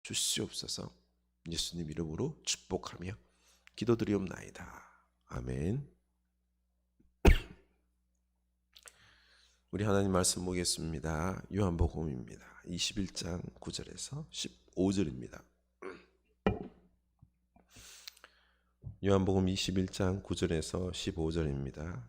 주시옵소서. 예수님 이름으로 축복하며 기도드리옵나이다. 아멘. 우리 하나님 말씀 보겠습니다. 요한복음입니다. 21장 9절에서 15절입니다. 요한복음 21장 9절에서 15절입니다.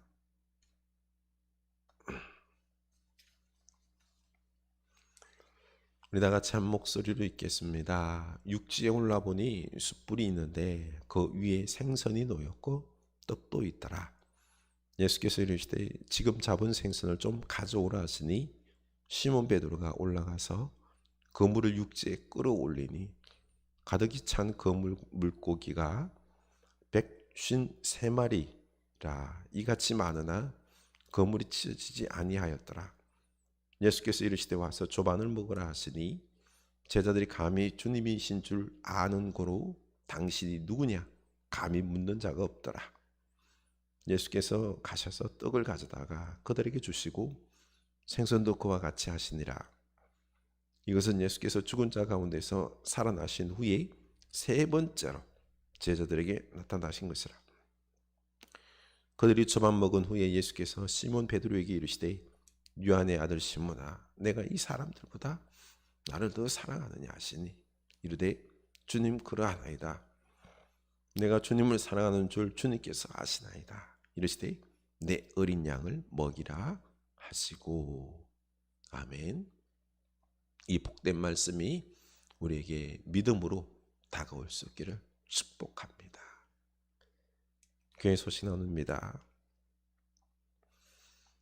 우리 다 같이 한 목소리로 읽겠습니다. 육지에 올라보니 숯불이 있는데 그 위에 생선이 놓였고 떡도 있더라. 예수께서 이르시되 지금 잡은 생선을 좀 가져오라 하시니 시몬 베드로가 올라가서 그물을 육지에 끌어올리니 가득히 찬 그 물고기가 153마리라. 이같이 많으나 그물이 찢어지지 아니하였더라. 예수께서 이르시되 와서 조반을 먹으라 하시니 제자들이 감히 주님이신 줄 아는 고로 당신이 누구냐 감히 묻는 자가 없더라. 예수께서 가셔서 떡을 가져다가 그들에게 주시고 생선도 그와 같이 하시니라. 이것은 예수께서 죽은 자 가운데서 살아나신 후에 세 번째로 제자들에게 나타나신 것이라. 그들이 조반 먹은 후에 예수께서 시몬 베드로에게 이르시되 요한의 아들 시몬아 내가 이 사람들보다 나를 더 사랑하느냐 하시니 이르되 주님 그러하나이다. 내가 주님을 사랑하는 줄 주님께서 아시나이다. 이르시되 내 어린 양을 먹이라 하시고. 아멘. 이 복된 말씀이 우리에게 믿음으로 다가올 수 있기를 축복합니다. 교회 소식 나눕니다.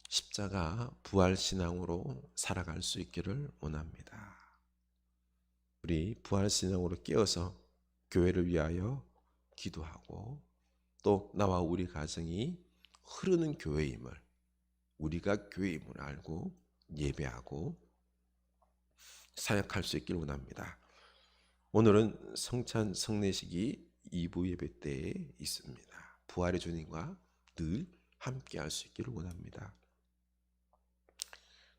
십자가 부활신앙으로 살아갈 수 있기를 원합니다. 우리 부활신앙으로 깨어서 교회를 위하여 기도하고 또 나와 우리 가정이 흐르는 교회임을, 우리가 교회임을 알고 예배하고 사역할 수 있기를 원합니다. 오늘은 성찬 성례식이 2부 예배 때에 있습니다. 부활의 주님과 늘 함께 할 수 있기를 원합니다.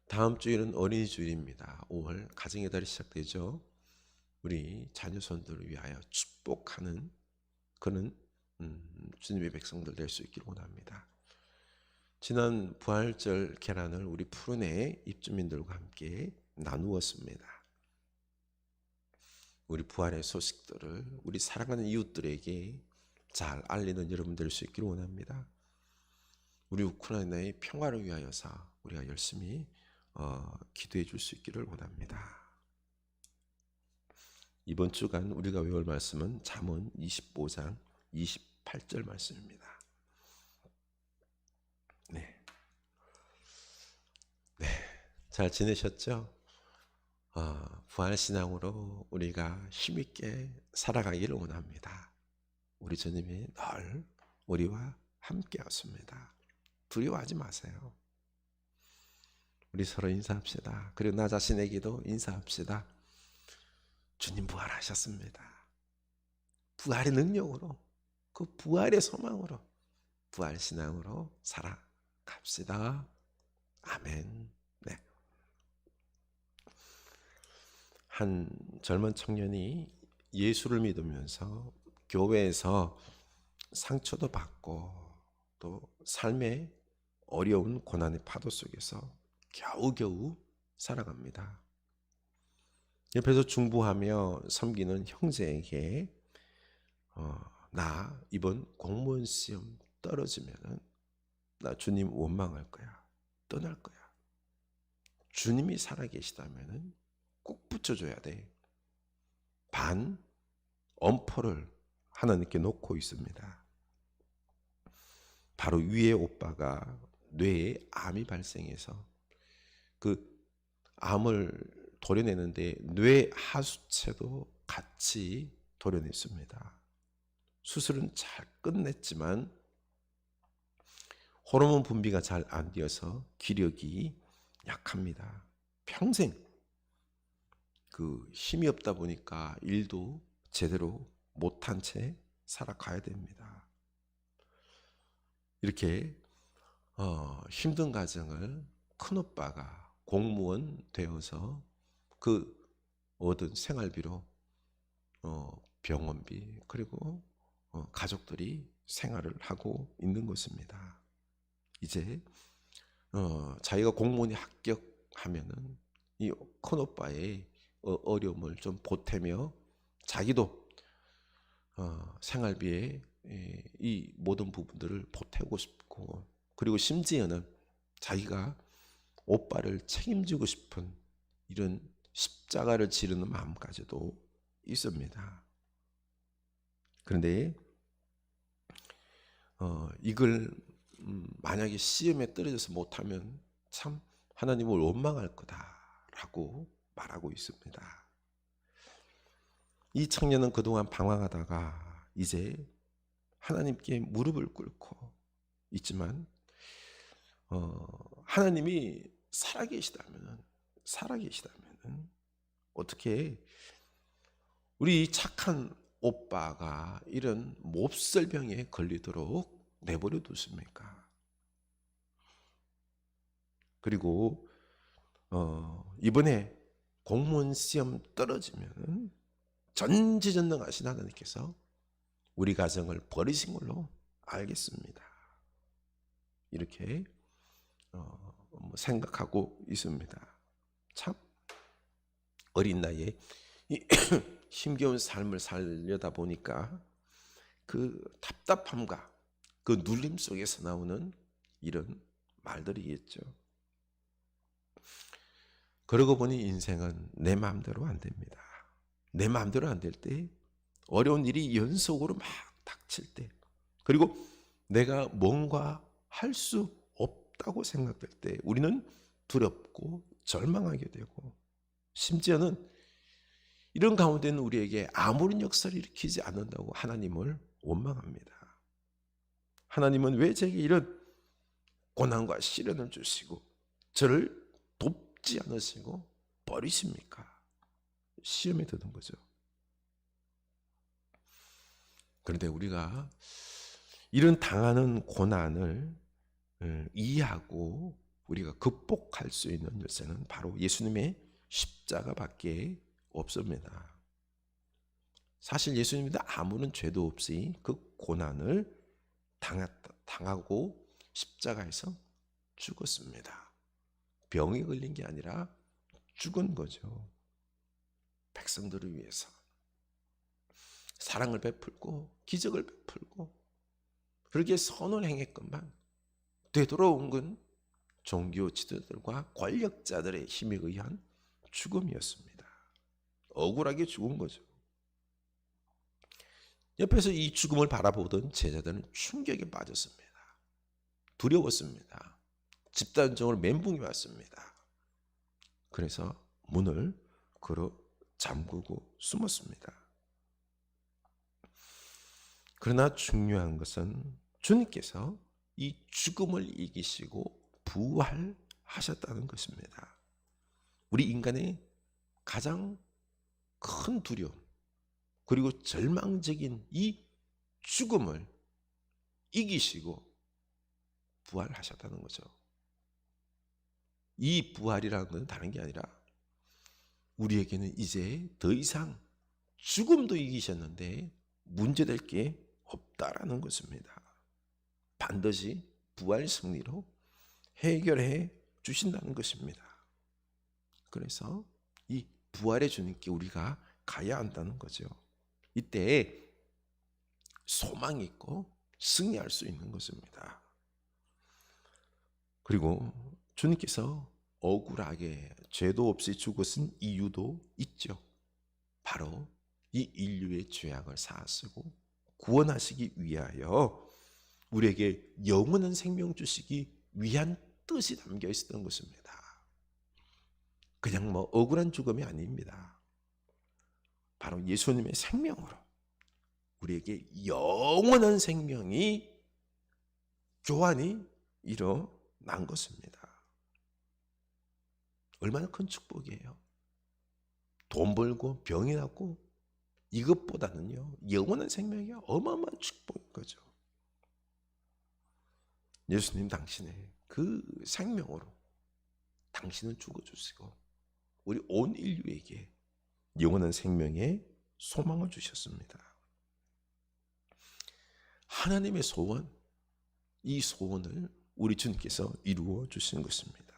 다음 주일은 어린이 주일입니다. 5월 가정의 달이 시작되죠. 우리 자녀손들을 위하여 축복하는 그런 주님의 백성들 될 수 있기를 원합니다. 지난 부활절 계란을 우리 푸른의 입주민들과 함께 나누었습니다. 우리 부활의 소식들을 우리 사랑하는 이웃들에게 잘 알리는 여러분 될 수 있기를 원합니다. 우리 우크라이나의 평화를 위하여서 우리가 열심히 기도해 줄 수 있기를 원합니다. 이번 주간 우리가 외울 말씀은 잠언 25장 28절 말씀입니다. 잘 지내셨죠? 부활신앙으로 우리가 힘있게 살아가기를 원합니다. 우리 주님이 늘 우리와 함께 하십니다. 두려워하지 마세요. 우리 서로 인사합시다. 그리고 나 자신에게도 인사합시다. 주님 부활하셨습니다. 부활의 능력으로, 그 부활의 소망으로, 부활신앙으로 살아갑시다. 아멘. 네. 한 젊은 청년이 예수를 믿으면서 교회에서 상처도 받고 또 삶의 어려운 고난의 파도 속에서 겨우겨우 살아갑니다. 옆에서 중보하며 섬기는 형제에게 나 이번 공무원 시험 떨어지면은 나 주님 원망할 거야. 떠날 거야. 주님이 살아계시다면은 꼭 붙여줘야 돼. 반 엄포를 하나님께 놓고 있습니다. 바로 위에 오빠가 뇌에 암이 발생해서 그 암을 도려내는데 뇌 하수체도 같이 도려냈습니다. 수술은 잘 끝냈지만 호르몬 분비가 잘 안 되어서 기력이 약합니다. 평생 그 힘이 없다 보니까 일도 제대로 못한 채 살아가야 됩니다. 이렇게 힘든 가정을 큰오빠가 공무원 되어서 그 얻은 생활비로 병원비 그리고 가족들이 생활을 하고 있는 것입니다. 이제 자기가 공무원에 합격하면은 이 큰오빠의 어려움을 좀 보태며 자기도 생활비에 이 모든 부분들을 보태고 싶고, 그리고 심지어는 자기가 오빠를 책임지고 싶은 이런 십자가를 지르는 마음까지도 있습니다. 그런데 이걸 만약에 시험에 떨어져서 못하면 참 하나님을 원망할 거다라고 말하고 있습니다. 이 청년은 그동안 방황하다가 이제 하나님께 무릎을 꿇고 있지만 하나님이 살아계시다면 어떻게 우리 착한 오빠가 이런 몹쓸병에 걸리도록 내버려 두십니까? 그리고 이번에 공무원 시험 떨어지면 전지전능하신 하나님께서 우리 가정을 버리신 걸로 알겠습니다. 이렇게 생각하고 있습니다. 참 어린 나이에 이 힘겨운 삶을 살려다 보니까 그 답답함과 그 눌림 속에서 나오는 이런 말들이겠죠. 그러고 보니 인생은 내 마음대로 안 됩니다. 내 마음대로 안 될 때, 어려운 일이 연속으로 막 닥칠 때, 그리고 내가 뭔가 할 수 없다고 생각될 때 우리는 두렵고 절망하게 되고, 심지어는 이런 가운데는 우리에게 아무런 역사를 일으키지 않는다고 하나님을 원망합니다. 하나님은 왜 제게 이런 고난과 시련을 주시고 저를 돕지 않으시고 버리십니까? 시험에 드는 거죠. 그런데 우리가 이런 당하는 고난을 이해하고 우리가 극복할 수 있는 열쇠는 바로 예수님의 십자가밖에 없습니다. 사실 예수님도 아무런 죄도 없이 그 고난을 당하고 십자가에서 죽었습니다. 병이 걸린 게 아니라 죽은 거죠. 백성들을 위해서 사랑을 베풀고 기적을 베풀고 그렇게 선을 행했건만 되돌아온 건 종교 지도자들과 권력자들의 힘에 의한 죽음이었습니다. 억울하게 죽은 거죠. 옆에서 이 죽음을 바라보던 제자들은 충격에 빠졌습니다. 두려웠습니다. 집단적으로 멘붕이 왔습니다. 그래서 문을 걸어 잠그고 숨었습니다. 그러나 중요한 것은 주님께서 이 죽음을 이기시고 부활하셨다는 것입니다. 우리 인간의 가장 큰 두려움 그리고 절망적인 이 죽음을 이기시고 부활하셨다는 거죠. 이 부활이라는 것은 다른 게 아니라 우리에게는 이제 더 이상 죽음도 이기셨는데 문제될 게 없다라는 것입니다. 반드시 부활 승리로 해결해 주신다는 것입니다. 그래서 이 부활의 주님께 우리가 가야 한다는 거죠. 이때 소망이 있고 승리할 수 있는 것입니다. 그리고 주님께서 억울하게 죄도 없이 죽으신 이유도 있죠. 바로 이 인류의 죄악을 사하시고 구원하시기 위하여 우리에게 영원한 생명 주시기 위한 뜻이 담겨 있었던 것입니다. 그냥 억울한 죽음이 아닙니다. 바로 예수님의 생명으로 우리에게 영원한 생명이 교환이 일어난 것입니다. 얼마나 큰 축복이에요. 돈 벌고 병이 났고 이것보다는요 영원한 생명이 어마어마한 축복인 거죠. 예수님 당신의 그 생명으로 당신은 죽어주시고 우리 온 인류에게 영원한 생명의 소망을 주셨습니다. 하나님의 소원, 이 소원을 우리 주님께서 이루어 주신 것입니다.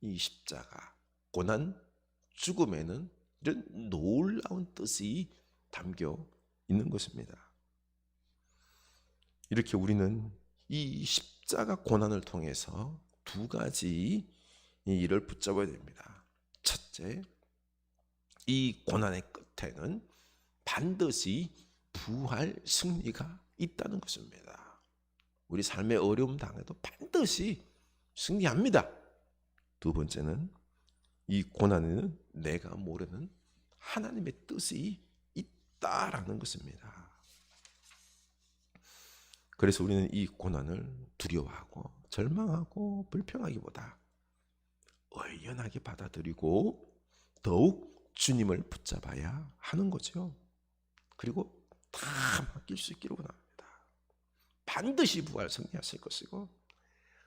이 십자가, 고난, 죽음에는 이런 놀라운 뜻이 담겨 있는 것입니다. 이렇게 우리는 이 십자가 고난을 통해서 두 가지 일을 붙잡아야 됩니다. 첫째, 이 고난의 끝에는 반드시 부활 승리가 있다는 것입니다. 우리 삶의 어려움 당해도 반드시 승리합니다. 두 번째는 이 고난에는 내가 모르는 하나님의 뜻이 있다라는 것입니다. 그래서 우리는 이 고난을 두려워하고 절망하고 불평하기보다 의연하게 받아들이고 더욱 주님을 붙잡아야 하는 거죠. 그리고 다 맡길 수 있기를 원합니다. 반드시 부활 승리하실 것이고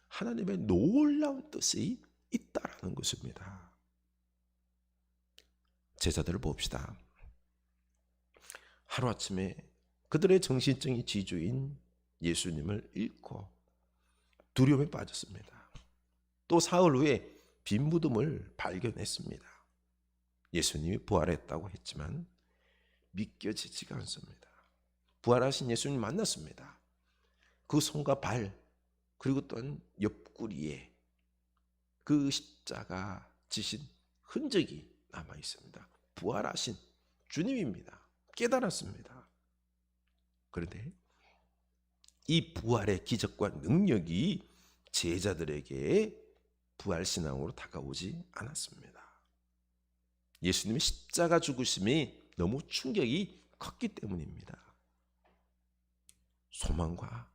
하나님의 놀라운 뜻이 있다라는 것입니다. 제자들을 봅시다. 하루아침에 그들의 정신적인 지주인 예수님을 잃고 두려움에 빠졌습니다. 또 사흘 후에 빈 무덤을 발견했습니다. 예수님이 부활했다고 했지만 믿겨지지가 않습니다. 부활하신 예수님 만났습니다. 그 손과 발 그리고 또한 옆구리에 그 십자가 지신 흔적이 남아 있습니다. 부활하신 주님입니다. 깨달았습니다. 그런데 이 부활의 기적과 능력이 제자들에게 부활신앙으로 다가오지 않았습니다. 예수님의 십자가 죽으심이 너무 충격이 컸기 때문입니다. 소망과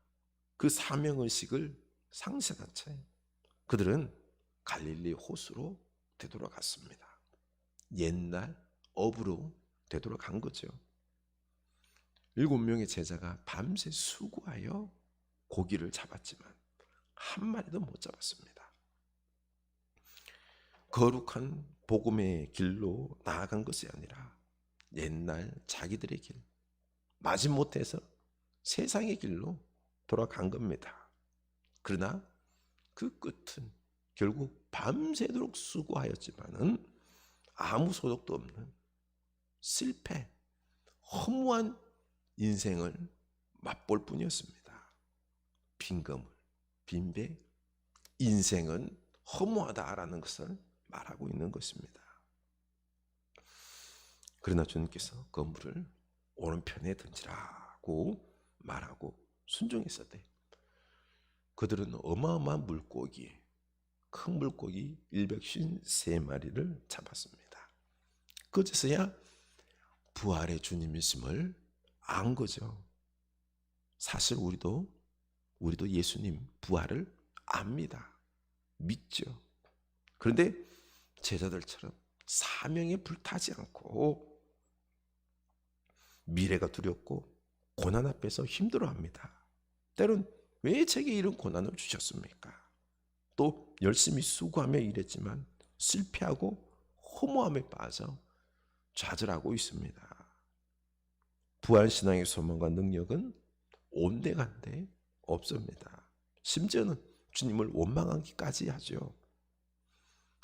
그 사명의식을 상실한 채 그들은 갈릴리 호수로 되돌아갔습니다. 옛날 업으로 되돌아간 거죠. 7명의 제자가 밤새 수고하여 고기를 잡았지만 한 마리도 못 잡았습니다. 거룩한 복음의 길로 나아간 것이 아니라 옛날 자기들의 길, 마지못해서 세상의 길로 돌아간 겁니다. 그러나 그 끝은 결국 밤새도록 수고하였지만은 아무 소득도 없는 실패, 허무한 인생을 맛볼 뿐이었습니다. 빈검을, 빈배, 인생은 허무하다라는 것을 말하고 있는 것입니다. 그러나 주님께서 그물을 오른편에 던지라고 말하고 순종했었대. 그들은 어마어마한 물고기, 큰 물고기 153마리를 잡았습니다. 그제서야 부활의 주님이심을 안 거죠. 사실 우리도 예수님 부활을 압니다. 믿죠. 그런데 제자들처럼 사명에 불타지 않고 미래가 두렵고 고난 앞에서 힘들어합니다. 때론 왜 제게 이런 고난을 주셨습니까? 또 열심히 수고하며 일했지만 실패하고 허무함에 빠져 좌절하고 있습니다. 부활신앙의 소망과 능력은 온데간데 없습니다. 심지어는 주님을 원망하기까지 하죠.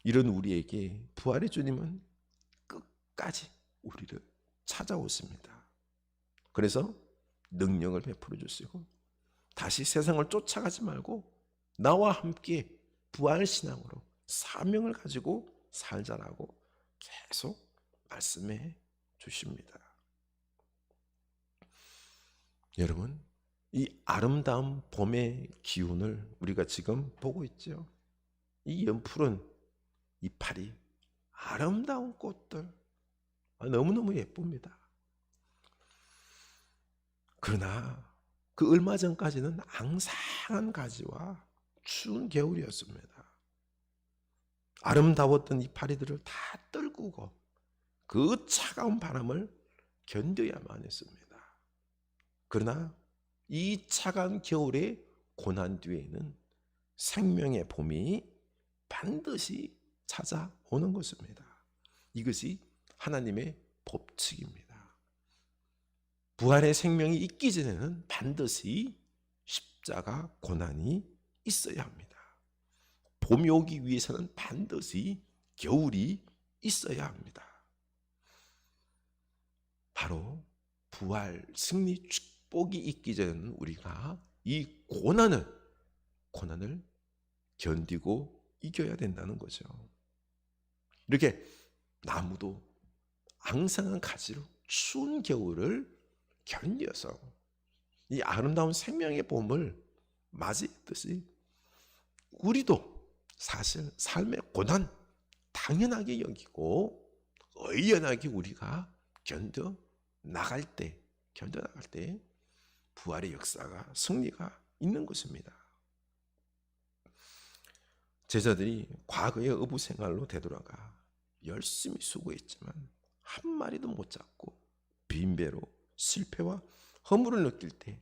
이런 우리에게 부활의 주님은 끝까지 우리를 찾아오십니다. 그래서 능력을 베풀어 주시고 다시 세상을 쫓아가지 말고 나와 함께 부활신앙으로 사명을 가지고 살자라고 계속 말씀해 주십니다. 여러분, 이 아름다운 봄의 기운을 우리가 지금 보고 있죠. 이 연풀은 이파리, 아름다운 꽃들 너무너무 예쁩니다. 그러나 그 얼마 전까지는 앙상한 가지와 추운 겨울이었습니다. 아름다웠던 이파리들을 다 떨구고 그 차가운 바람을 견뎌야만 했습니다. 그러나 이 차가운 겨울의 고난 뒤에는 생명의 봄이 반드시 찾아오는 것입니다. 이것이 하나님의 법칙입니다. 부활의 생명이 있기 전에는 반드시 십자가 고난이 있어야 합니다. 봄이 오기 위해서는 반드시 겨울이 있어야 합니다. 바로 부활 승리 축복이 있기 전에는 우리가 이 고난을 견디고 이겨야 된다는 거죠. 이렇게 나무도 앙상한 가지로 추운 겨울을 견뎌서 이 아름다운 생명의 봄을 맞이했듯이 우리도 사실 삶의 고난 당연하게 여기고 의연하게 우리가 견뎌 나갈 때 부활의 역사가 승리가 있는 것입니다. 제자들이 과거의 어부 생활로 되돌아가 열심히 수고했지만 한 마리도 못 잡고 빈배로 실패와 허물을 느낄 때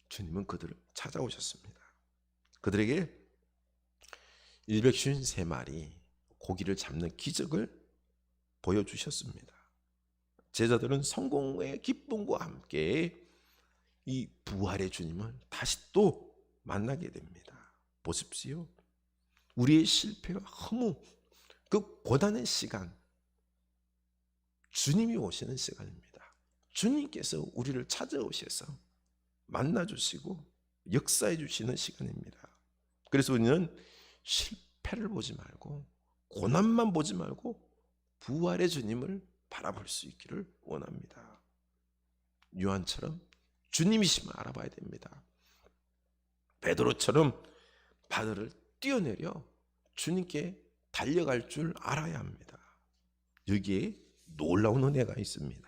주님은 그들을 찾아오셨습니다. 그들에게 153마리 고기를 잡는 기적을 보여주셨습니다. 제자들은 성공의 기쁨과 함께 이 부활의 주님을 다시 또 만나게 됩니다. 보십시오. 우리의 실패와 허무, 그 고단의 시간, 주님이 오시는 시간입니다. 주님께서 우리를 찾아오셔서 만나주시고 역사해 주시는 시간입니다. 그래서 우리는 실패를 보지 말고 고난만 보지 말고 부활의 주님을 바라볼 수 있기를 원합니다. 요한처럼 주님이심을 알아봐야 됩니다. 베드로처럼 바다를 뛰어내려 주님께 달려갈 줄 알아야 합니다. 여기에 놀라운 은혜가 있습니다.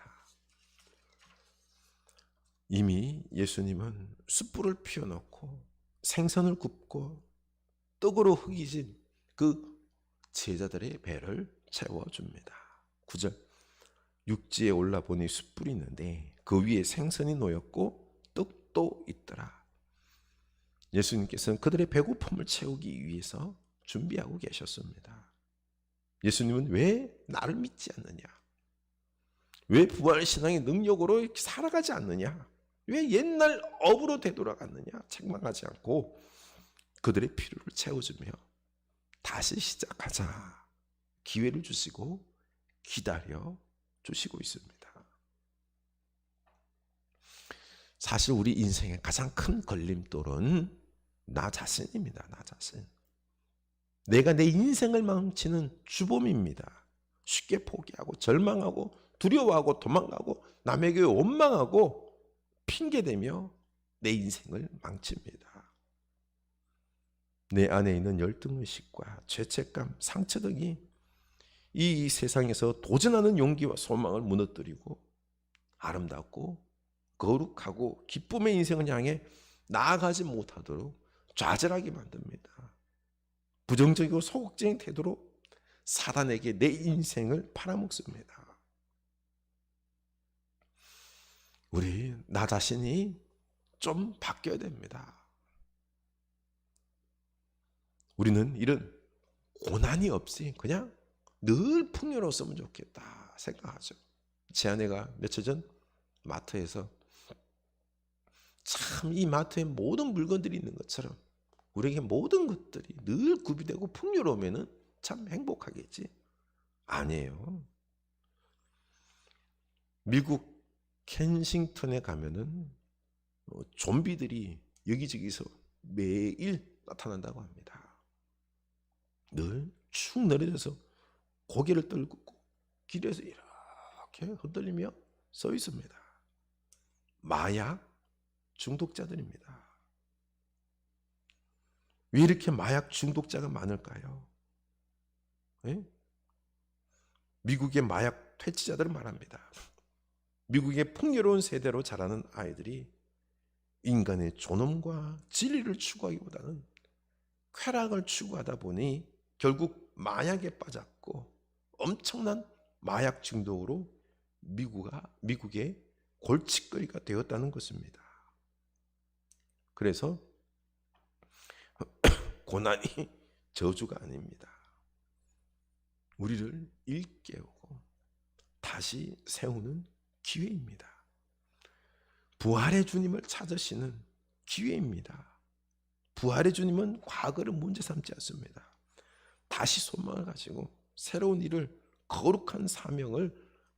이미 예수님은 숯불을 피워놓고 생선을 굽고 떡으로 흙이진 그 제자들의 배를 채워줍니다. 9절, 육지에 올라보니 숯불이 있는데 그 위에 생선이 놓였고 떡도 있더라. 예수님께서는 그들의 배고픔을 채우기 위해서 준비하고 계셨습니다. 예수님은 왜 나를 믿지 않느냐? 왜 부활신앙의 능력으로 살아가지 않느냐? 왜 옛날 업으로 되돌아갔느냐? 책망하지 않고 그들의 필요를 채워주며 다시 시작하자 기회를 주시고 기다려 주시고 있습니다. 사실 우리 인생의 가장 큰 걸림돌은 나 자신입니다. 나 자신. 내가 내 인생을 망치는 주범입니다. 쉽게 포기하고 절망하고 두려워하고 도망가고 남에게 원망하고 핑계대며 내 인생을 망칩니다. 내 안에 있는 열등의식과 죄책감, 상처 등이 이 세상에서 도전하는 용기와 소망을 무너뜨리고 아름답고 거룩하고 기쁨의 인생을 향해 나아가지 못하도록 좌절하게 만듭니다. 부정적이고 소극적인 태도로 사단에게 내 인생을 팔아먹습니다. 우리 나 자신이 좀 바뀌어야 됩니다. 우리는 이런 고난이 없이 그냥 늘 풍요로웠으면 좋겠다 생각하죠. 제 아내가 며칠 전 마트에서 참 이 마트에 모든 물건들이 있는 것처럼 우리에게 모든 것들이 늘 구비되고 풍요로우면 참 행복하겠지. 아니에요. 미국 켄싱턴에 가면은 좀비들이 여기저기서 매일 나타난다고 합니다. 늘 축 늘어져서 고개를 떨고 길에서 이렇게 흔들리며 서 있습니다. 마약 중독자들입니다. 왜 이렇게 마약 중독자가 많을까요? 네? 미국의 마약 퇴치자들은 말합니다. 미국의 풍요로운 세대로 자라는 아이들이 인간의 존엄과 진리를 추구하기보다는 쾌락을 추구하다 보니 결국 마약에 빠졌고 엄청난 마약 중독으로 미국의 골칫거리가 되었다는 것입니다. 그래서 고난이 저주가 아닙니다. 우리를 일깨우고 다시 세우는 기회입니다. 부활의 주님을 찾으시는 기회입니다. 부활의 주님은 과거를 문제 삼지 않습니다. 다시 소망을 가지고 새로운 일을, 거룩한 사명을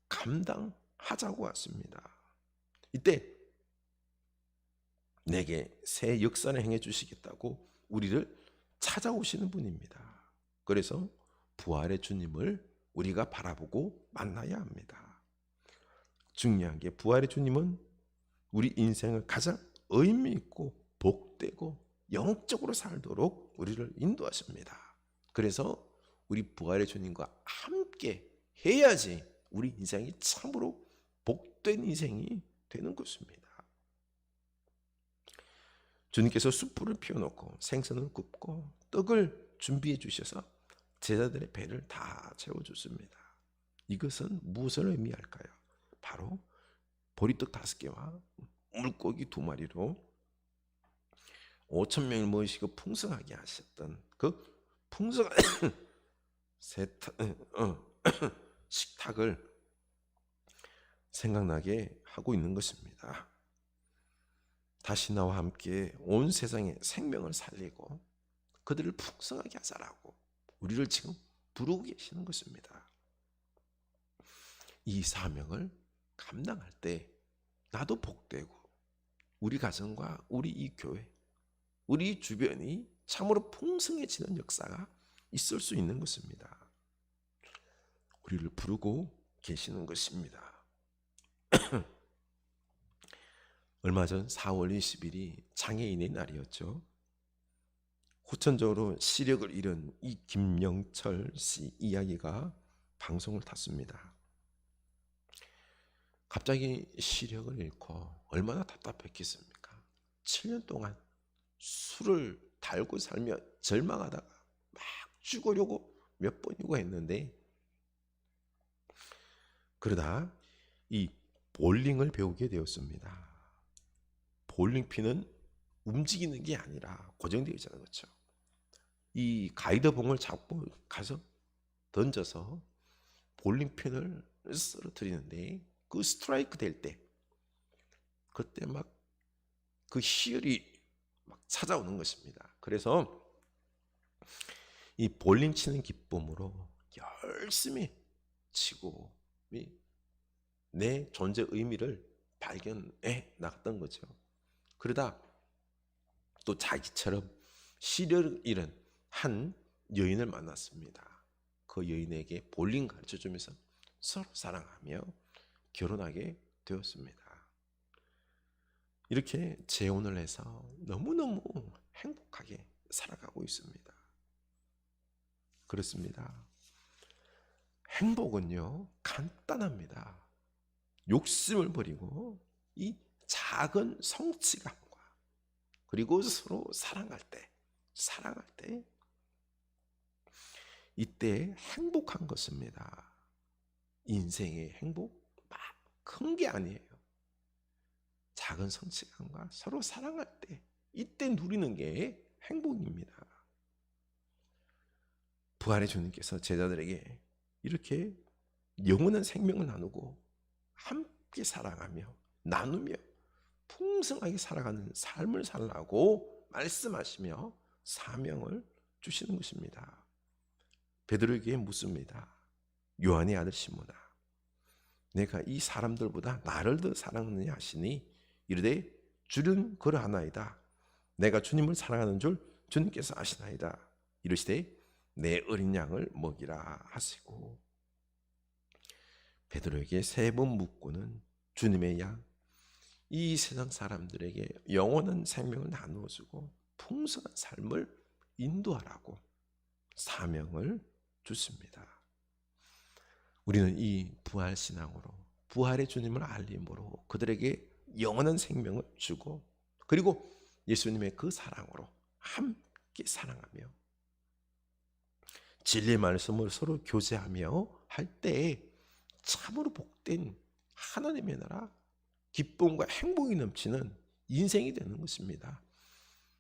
감당하자고 왔습니다. 이때 내게 새 역사를 행해 주시겠다고 우리를 찾아오시는 분입니다. 그래서 부활의 주님을 우리가 바라보고 만나야 합니다. 중요한 게 부활의 주님은 우리 인생을 가장 의미 있고 복되고 영적으로 살도록 우리를 인도하십니다. 그래서 우리 부활의 주님과 함께 해야지 우리 인생이 참으로 복된 인생이 되는 것입니다. 주님께서 숯불을 피워놓고 생선을 굽고 떡을 준비해 주셔서 제자들의 배를 다 채워줬습니다. 이것은 무엇을 의미할까요? 바로 보리떡 5개와 물고기 2마리로 5,000명을 모으시고 풍성하게 하셨던 그 풍성한 식탁을 생각나게 하고 있는 것입니다. 다시 나와 함께 온 세상에 생명을 살리고 그들을 풍성하게 하자라고 우리를 지금 부르고 계시는 것입니다. 이 사명을 감당할 때 나도 복되고 우리 가정과 우리 이 교회, 우리 주변이 참으로 풍성해지는 역사가 있을 수 있는 것입니다. 우리를 부르고 계시는 것입니다. 얼마 전 4월 20일이 장애인의 날이었죠. 후천적으로 시력을 잃은 이 김영철 씨 이야기가 방송을 탔습니다. 갑자기 시력을 잃고 얼마나 답답했겠습니까? 7년 동안 술을 달고 살며 절망하다가 막 죽으려고 몇 번이고 했는데, 그러다 이 볼링을 배우게 되었습니다. 볼링핀은 움직이는 게 아니라 고정되어 있잖아요. 그렇죠? 이 가이드봉을 잡고 가서 던져서 볼링핀을 쓰러뜨리는데 그 스트라이크 될 때 그때 막 그 희열이 막 찾아오는 것입니다. 그래서 이 볼링 치는 기쁨으로 열심히 치고 내 존재 의미를 발견해 나갔던 거죠. 그러다 또 자기처럼 시력을 잃은 한 여인을 만났습니다. 그 여인에게 볼링 가르쳐주면서 서로 사랑하며 결혼하게 되었습니다. 이렇게 재혼을 해서 너무너무 행복하게 살아가고 있습니다. 그렇습니다. 행복은요, 간단합니다. 욕심을 버리고 이 작은 성취감과 그리고 서로 사랑할 때 이때 행복한 것입니다. 인생의 행복 막 큰 게 아니에요. 작은 성취감과 서로 사랑할 때 이때 누리는 게 행복입니다. 부활의 주님께서 제자들에게 이렇게 영원한 생명을 나누고 함께 사랑하며 나누며 풍성하게 살아가는 삶을 살라고 말씀하시며 사명을 주시는 것입니다. 베드로에게 묻습니다. 요한의 아들 시몬아, 내가 이 사람들보다 나를 더 사랑하느냐 하시니 이르되 주는 그러하나이다. 내가 주님을 사랑하는 줄 주님께서 아시나이다. 이르시되 내 어린 양을 먹이라 하시고, 베드로에게 3번 묻고는 주님의 양, 이 세상 사람들에게 영원한 생명을 나누어주고 풍성한 삶을 인도하라고 사명을 주십니다. 우리는 이 부활신앙으로 부활의 주님을 알림으로 그들에게 영원한 생명을 주고, 그리고 예수님의 그 사랑으로 함께 사랑하며 진리의 말씀을 서로 교제하며 할 때 참으로 복된 하나님의 나라, 기쁨과 행복이 넘치는 인생이 되는 것입니다.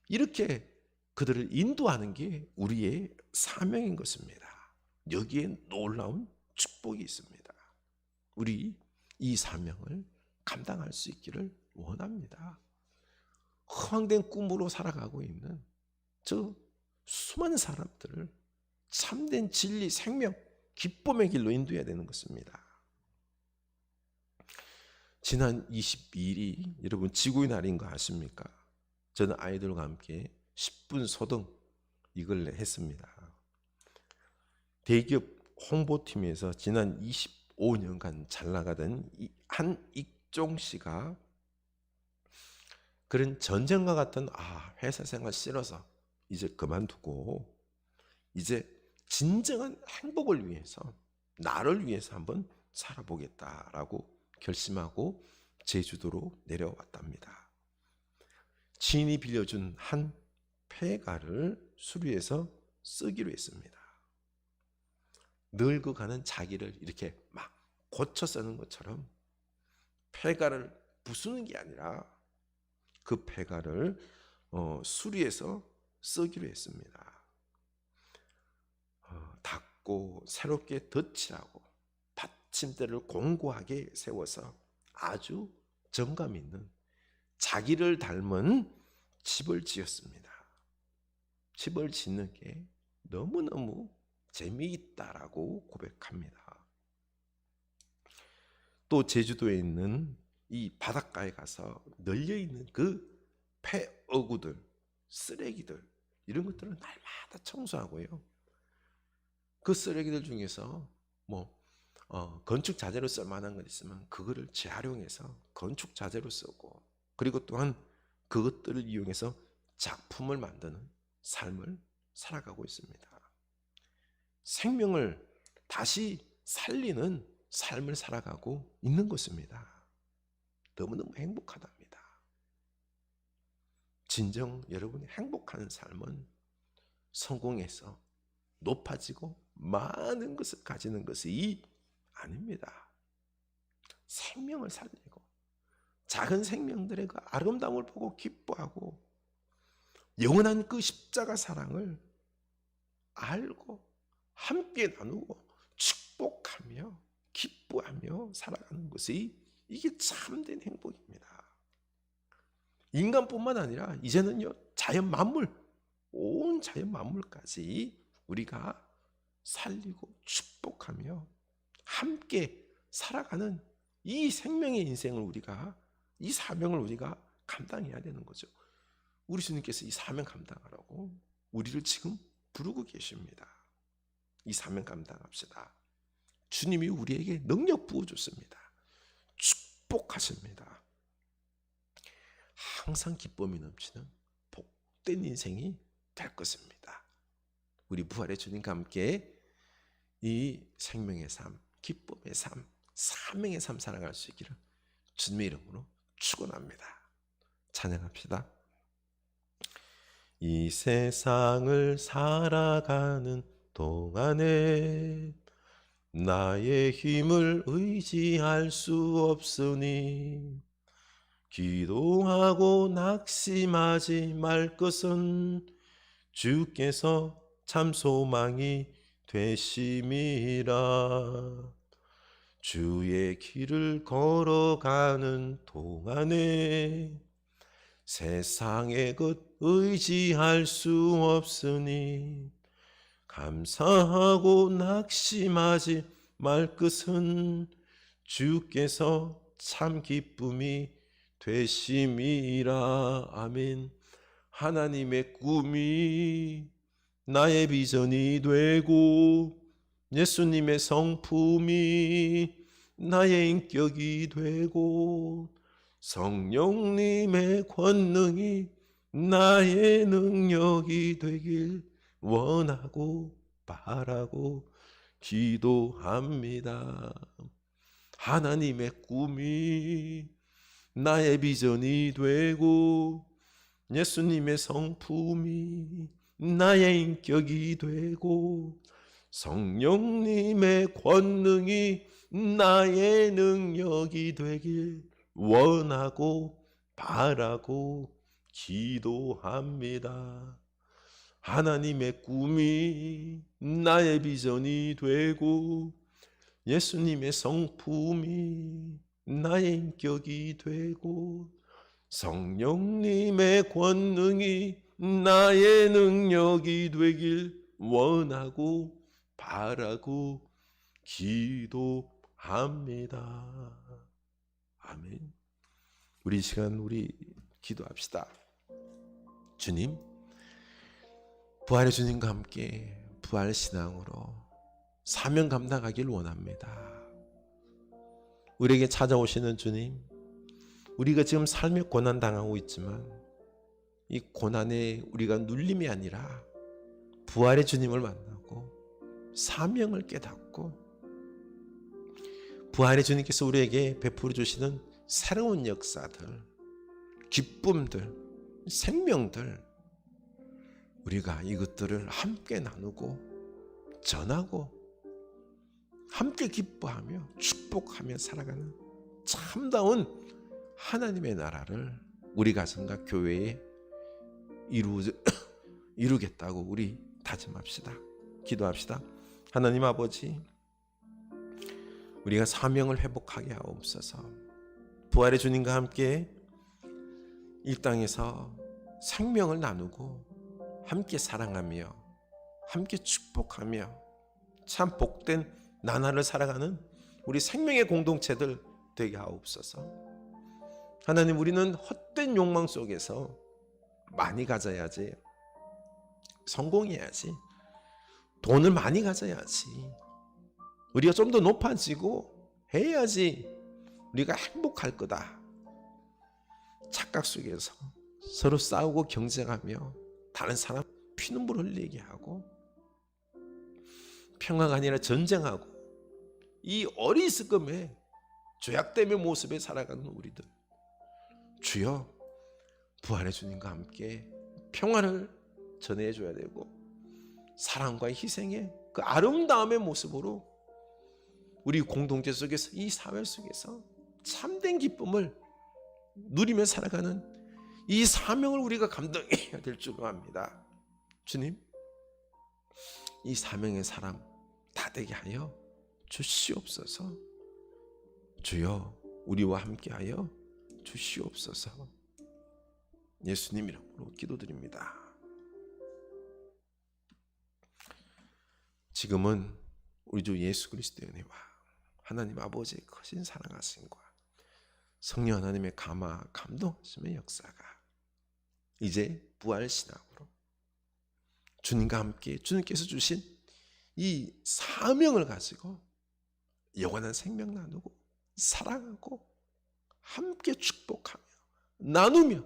이렇게 그들을 인도하는 게 우리의 사명인 것입니다. 여기에 놀라운 축복이 있습니다. 우리 이 사명을 감당할 수 있기를 원합니다. 허황된 꿈으로 살아가고 있는 저 수많은 사람들을 참된 진리, 생명, 기쁨의 길로 인도해야 되는 것입니다. 지난 22일이 여러분 지구의 날인 거 아십니까? 저는 아이들과 함께 10분 소등 이걸 했습니다. 대기업 홍보팀에서 지난 25년간 잘 나가던 한익종 씨가 그런 전쟁과 같은 회사 생활 싫어서 이제 그만두고 이제 진정한 행복을 위해서 나를 위해서 한번 살아보겠다라고 결심하고 제주도로 내려왔답니다. 지인이 빌려준 한 폐가를 수리해서 쓰기로 했습니다. 늙어가는 자기를 이렇게 막 고쳐 쓰는 것처럼 폐가를 부수는 게 아니라 그 폐가를 수리해서 쓰기로 했습니다. 닦고 새롭게 덧칠하고 받침대를 공고하게 세워서 아주 정감 있는 자기를 닮은 집을 지었습니다. 집을 짓는 게 너무너무 재미있다라고 고백합니다. 또 제주도에 있는 이 바닷가에 가서 널려있는 그 폐어구들, 쓰레기들 이런 것들을 날마다 청소하고요. 그 쓰레기들 중에서 건축 자재로 쓸만한 것 있으면 그거를 재활용해서 건축 자재로 쓰고, 그리고 또한 그것들을 이용해서 작품을 만드는 삶을 살아가고 있습니다. 생명을 다시 살리는 삶을 살아가고 있는 것입니다. 너무너무 행복하답니다. 진정 여러분이 행복한 삶은 성공해서 높아지고 많은 것을 가지는 것이 아닙니다. 생명을 살리고 작은 생명들의 그 아름다움을 보고 기뻐하고 영원한 그 십자가 사랑을 알고 함께 나누고 축복하며 기뻐하며 살아가는 것이 이게 참된 행복입니다. 인간뿐만 아니라 이제는요, 자연 만물, 온 자연 만물까지 우리가 살리고 축복하며 함께 살아가는 이 생명의 인생을 이 사명을 우리가 감당해야 되는 거죠. 우리 주님께서 이 사명 감당하라고 우리를 지금 부르고 계십니다. 이 사명 감당합시다. 주님이 우리에게 능력 부어줬습니다. 축복하십니다. 항상 기쁨이 넘치는 복된 인생이 될 것입니다. 우리 부활의 주님과 함께 이 생명의 삶, 기쁨의 삶, 사명의 삶 살아갈 수 있기를 주님의 이름으로 축원합니다. 찬양합시다. 이 세상을 살아가는 동안에 나의 힘을 의지할 수 없으니 기도하고 낙심하지 말 것은 주께서 참 소망이 되심이라. 주의 길을 걸어가는 동안에 세상의 것 의지할 수 없으니 감사하고 낙심하지 말 것은 주께서 참 기쁨이 되심이라. 아멘. 하나님의 꿈이 나의 비전이 되고 예수님의 성품이 나의 인격이 되고 성령님의 권능이 나의 능력이 되길 원하고 바라고 기도합니다. 하나님의 꿈이 나의 비전이 되고 예수님의 성품이 나의 인격이 되고 성령님의 권능이 나의 능력이 되길 원하고 바라고 기도합니다. 하나님의 꿈이 나의 비전이 되고 예수님의 성품이 나의 인격이 되고 성령님의 권능이 나의 능력이 되길 원하고 바라고 기도합니다. 아멘. 우리 이 시간 우리 기도합시다. 주님, 부활의 주님과 함께 부활신앙으로 사명 감당하길 원합니다. 우리에게 찾아오시는 주님, 우리가 지금 삶에 고난 당하고 있지만 이 고난에 우리가 눌림이 아니라 부활의 주님을 만나고 사명을 깨닫고 부활의 주님께서 우리에게 베풀어 주시는 새로운 역사들, 기쁨들, 생명들, 우리가 이것들을 함께 나누고 전하고 함께 기뻐하며 축복하며 살아가는 참다운 하나님의 나라를 우리 가정과 교회에 이루겠다고 우리 다짐합시다. 기도합시다. 하나님 아버지, 우리가 사명을 회복하게 하옵소서. 부활의 주님과 함께 이 땅에서 생명을 나누고 함께 사랑하며 함께 축복하며 참 복된 나날을 살아가는 우리 생명의 공동체들 되게 하옵소서. 하나님, 우리는 헛된 욕망 속에서 많이 가져야지, 성공해야지, 돈을 많이 가져야지, 우리가 좀 더 높아지고 해야지 우리가 행복할 거다. 착각 속에서 서로 싸우고 경쟁하며 다른 사람 피눈물 흘리게 하고 평화가 아니라 전쟁하고 이 어리석음에 죄악됨의 모습에 살아가는 우리들, 주여, 부활의 주님과 함께 평화를 전해줘야 되고 사랑과 희생의 그 아름다움의 모습으로 우리 공동체 속에서, 이 사회 속에서 참된 기쁨을 누리며 살아가는 이 사명을 우리가 감당해야 될 줄 압니다. 주님, 이 사명의 사람 다 되게 하여 주시옵소서. 주여, 우리와 함께하여 주시옵소서. 예수님 이름으로 기도드립니다. 지금은 우리 주 예수 그리스도의 은혜와 하나님 아버지의 크신 사랑하심과 성령 하나님의 감화 감동하심의 역사가 이제 부활신앙으로 주님과 함께 주님께서 주신 이 사명을 가지고 영원한 생명 나누고 사랑하고 함께 축복하며 나누며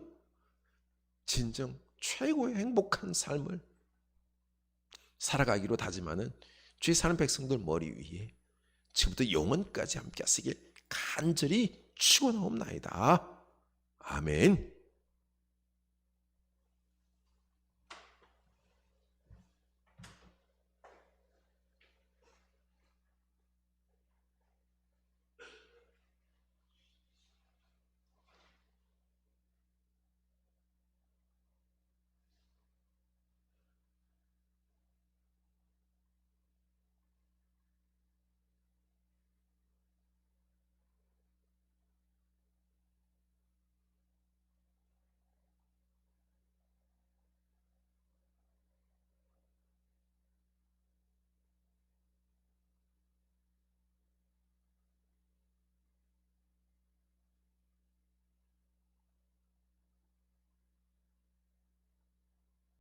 진정 최고의 행복한 삶을 살아가기로 다짐하는 주의 사는 백성들 머리 위에 지금부터 영원까지 함께 하시길 간절히 축원하옵나이다. 아멘.